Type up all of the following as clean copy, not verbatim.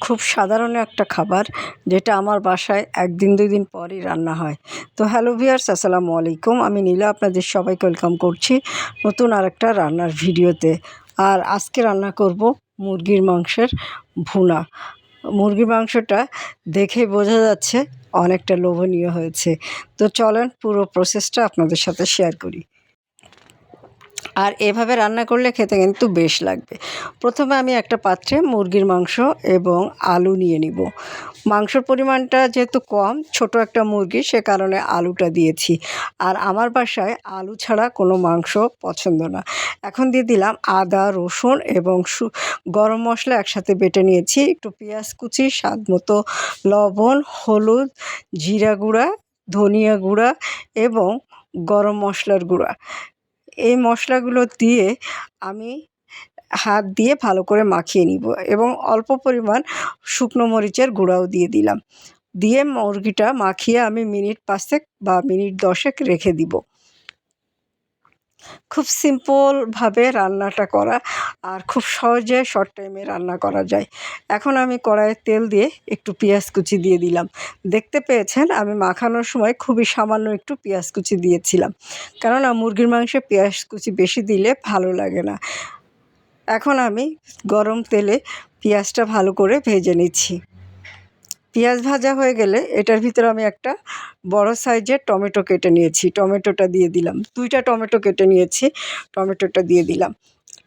খুব সাধারণ একটা খাবার যেটা আমার বাসায় একদিন দুই দিন পরই রান্না হয়। তো হ্যালো ভিউয়ার্স, আসসালামু আলাইকুম। আমি নীলা আপনাদের সবাইকে ওয়েলকাম করছি নতুন আরেকটা রান্নার ভিডিওতে। আর আজকে রান্না করব মুরগির মাংসের ভুনা। মুরগির মাংসটা দেখে বোঝা যাচ্ছে অনেকটা লোভনীয় হয়েছে। তো চলেন পুরো প্রসেসটা আপনাদের সাথে শেয়ার করি। আর এভাবে রান্না করলে খেতে কিন্তু বেশ লাগবে। প্রথমে আমি একটা পাত্রে মুরগির মাংস এবং আলু নিয়ে নিব। মাংসর পরিমাণটা যেহেতু কম, ছোট একটা মুরগি, সে কারণে আলুটা দিয়েছি। আর আমার বাসায় আলু ছাড়া কোনো মাংস পছন্দ না। এখন দিয়ে দিলাম আদা, রসুন এবং গরম মশলা একসাথে বেটে নিয়েছি। একটু পেঁয়াজ কুচি, স্বাদ মতো লবণ, হলুদ, জিরা গুঁড়া, ধনিয়া গুঁড়া এবং গরম মশলার গুঁড়া। এই মশলাগুলো দিয়ে আমি হাত দিয়ে ভালো করে মাখিয়ে নিব এবং অল্প পরিমাণ শুকনো মরিচের গুঁড়াও দিয়ে দিলাম। দিয়ে মুরগিটা মাখিয়ে আমি মিনিট 5 বা মিনিট 10 রেখে দিব। খুব সিম্পলভাবে রান্নাটা করা আর খুব সহজে শর্ট টাইমে রান্না করা যায়। এখন আমি কড়াইয়ে তেল দিয়ে একটু পেঁয়াজ কুচি দিয়ে দিলাম। দেখতে পেয়েছেন আমি মাখানোর সময় খুবই সামান্য একটু পেঁয়াজ কুচি দিয়েছিলাম, কেননা মুরগির মাংসে পেঁয়াজ কুচি বেশি দিলে ভালো লাগে না। এখন আমি গরম তেলে পেঁয়াজটা ভালো করে ভেজে নিচ্ছি। পেঁয়াজ ভাজা হয়ে গেলে এটার ভিতরে আমি একটা বড় সাইজের টমেটো কেটে নিয়েছি, টমেটোটা দিয়ে দিলাম। 2টা টমেটো কেটে নিয়েছি, টমেটোটা দিয়ে দিলাম।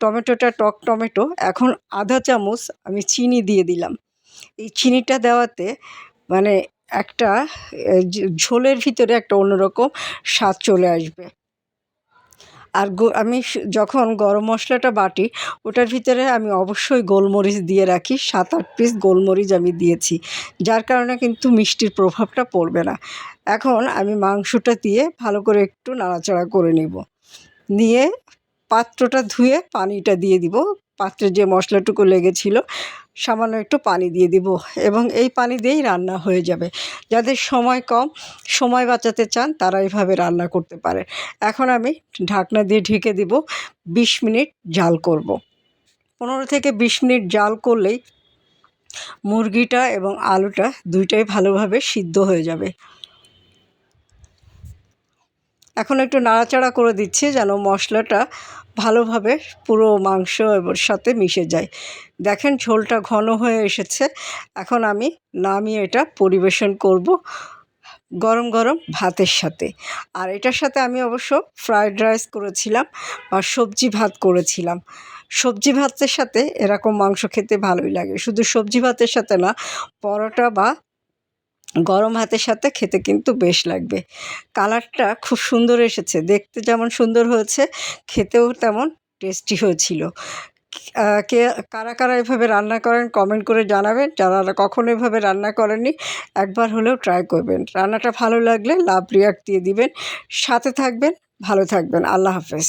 টমেটোটা টক টমেটো। এখন আধা চামচ আমি চিনি দিয়ে দিলাম। এই চিনিটা দেওয়াতে মানে একটা ঝোলের ভিতরে একটা অন্যরকম স্বাদ চলে আসবে। আর আমি যখন গরম মশলাটা বাটি, ওটার ভিতরে আমি অবশ্যই গোলমরিচ দিয়ে রাখি। 7-8 পিস গোলমরিচ আমি দিয়েছি, যার কারণে কিন্তু মিষ্টির প্রভাবটা পড়বে না। এখন আমি মাংসটা দিয়ে ভালো করে একটু নাড়াচাড়া করে নেব। নিয়ে পাত্রটা ধুয়ে পানিটা দিয়ে দিব। পাত্রে যে মশলাটুকু লেগেছিল সামান্য একটু পানি দিয়ে দিব এবং এই পানি দিয়েই রান্না হয়ে যাবে। যাদের সময় কম, সময় বাঁচাতে চান, তারা এইভাবে রান্না করতে পারে। এখন আমি ঢাকনা দিয়ে ঢেকে দিব। 20 মিনিট জাল করব। 15 থেকে 20 মিনিট জাল করলেই মুরগিটা এবং আলুটা দুইটাই ভালোভাবে সিদ্ধ হয়ে যাবে। এখন একটু নাড়াচাড়া করে দিচ্ছি যেন মশলাটা ভালোভাবে পুরো মাংস এর সাথে মিশে যায়। দেখেন ঝোলটা ঘন হয়ে এসেছে। এখন আমি নামিয়ে এটা পরিবেশন করব গরম গরম ভাতের সাথে। আর এটার সাথে আমি অবশ্য ফ্রায়েড রাইস করেছিলাম বা সবজি ভাত করেছিলাম। সবজি ভাতের সাথে এরকম মাংস খেতে ভালোই লাগে। শুধু সবজি ভাতের সাথে না, পরোটা বা গরম ভাতের সাথে খেতে কিন্তু বেশ লাগবে। কালারটা খুব সুন্দর এসেছে, দেখতে যেমন সুন্দর হয়েছে, খেতেও তেমন টেস্টি হয়েছিল। কারা কারা এভাবে রান্না করেন কমেন্ট করে জানাবেন। যারা কখনো এভাবে রান্না করেননি, একবার হলেও ট্রাই করবেন। রান্নাটা ভালো লাগলে লাভ রিয়াক্ট দিয়ে দিবেন। সাথে থাকবেন, ভালো থাকবেন। আল্লাহ হাফেজ।